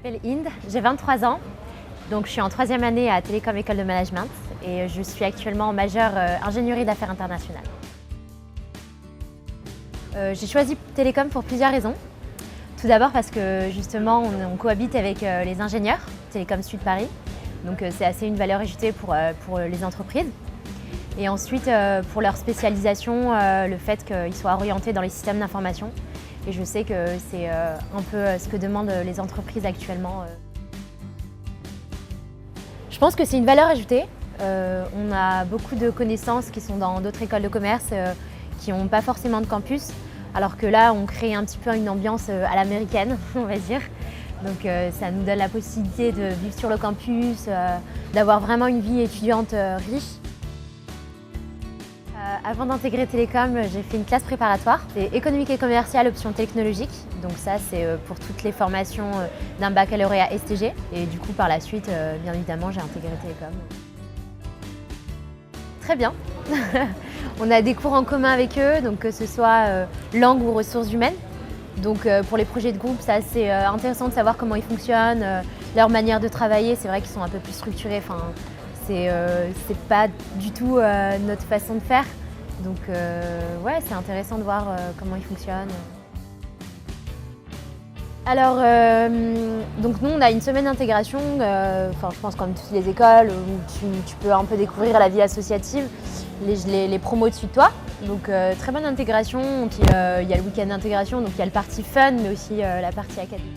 m'appelle Inde, j'ai 23 ans, donc je suis en 3e année à Télécom École de Management et je suis actuellement en majeure ingénierie d'affaires internationales. J'ai choisi Télécom pour plusieurs raisons. Tout d'abord parce que justement on cohabite avec les ingénieurs, Télécom Sud Paris, donc c'est assez une valeur ajoutée pour les entreprises. Et ensuite pour leur spécialisation, le fait qu'ils soient orientés dans les systèmes d'information. Et je sais que c'est un peu ce que demandent les entreprises actuellement. Je pense que c'est une valeur ajoutée. On a beaucoup de connaissances qui sont dans d'autres écoles de commerce qui n'ont pas forcément de campus, alors que là, on crée un petit peu une ambiance à l'américaine, on va dire. Donc ça nous donne la possibilité de vivre sur le campus, d'avoir vraiment une vie étudiante riche. Avant d'intégrer Télécom, j'ai fait une classe préparatoire. C'est économique et commerciale, option technologique. Donc ça, c'est pour toutes les formations d'un baccalauréat STG. Et du coup, par la suite, bien évidemment, j'ai intégré Télécom. Très bien. On a des cours en commun avec eux, donc que ce soit langue ou ressources humaines. Donc pour les projets de groupe, c'est assez intéressant de savoir comment ils fonctionnent, leur manière de travailler. C'est vrai qu'ils sont un peu plus structurés. Enfin, c'est pas du tout notre façon de faire. Donc ouais, c'est intéressant de voir comment ils fonctionnent. Alors, donc nous, on a une semaine d'intégration, je pense comme toutes les écoles, où tu peux un peu découvrir la vie associative, les promos dessus de toi. Donc très bonne intégration, il y a le week-end d'intégration, donc il y a le parti fun, mais aussi la partie académique.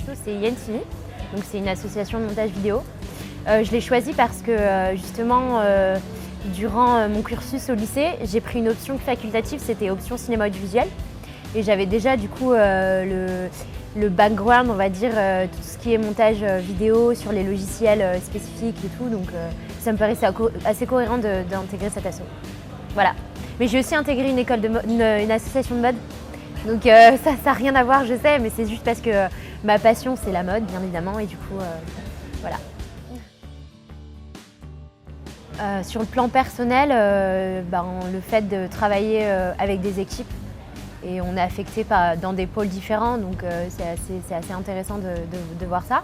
L'asso, c'est YNTV, donc c'est une association de montage vidéo. Je l'ai choisi parce que justement, durant mon cursus au lycée, j'ai pris une option facultative, c'était option cinéma audiovisuel. Et j'avais déjà du coup le background, on va dire, tout ce qui est montage vidéo sur les logiciels spécifiques et tout. Donc ça me paraissait assez cohérent d'intégrer cette asso. Voilà. Mais j'ai aussi intégré une école une association de mode. Donc ça n'a rien à voir, je sais, mais c'est juste parce que ma passion, c'est la mode, bien évidemment. Et du coup, voilà. Sur le plan personnel, le fait de travailler avec des équipes, et on est affecté dans des pôles différents, donc c'est assez intéressant de voir ça.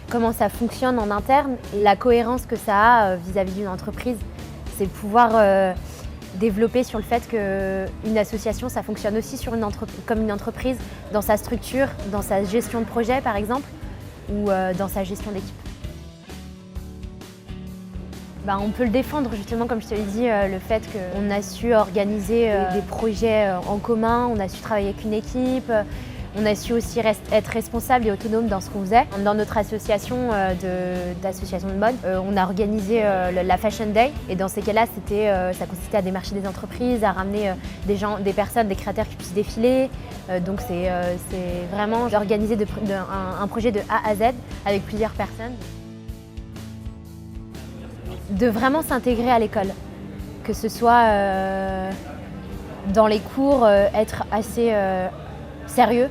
Comment ça fonctionne en interne et la cohérence que ça a vis-à-vis d'une entreprise, c'est pouvoir développer sur le fait qu'une association, ça fonctionne aussi comme une entreprise dans sa structure, dans sa gestion de projet par exemple, ou dans sa gestion d'équipe. On peut le défendre justement, comme je te l'ai dit, le fait qu'on a su organiser des projets en commun, on a su travailler avec une équipe, on a su aussi être responsable et autonome dans ce qu'on faisait. Dans notre association d'associations de mode, on a organisé la Fashion Day et dans ces cas-là, ça consistait à démarcher des entreprises, à ramener des personnes, des créateurs qui puissent défiler. Donc c'est vraiment organiser un projet de A à Z avec plusieurs personnes. De vraiment s'intégrer à l'école, que ce soit dans les cours, être assez sérieux,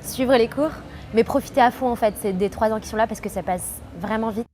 suivre les cours, mais profiter à fond en fait, c'est des 3 ans qui sont là parce que ça passe vraiment vite.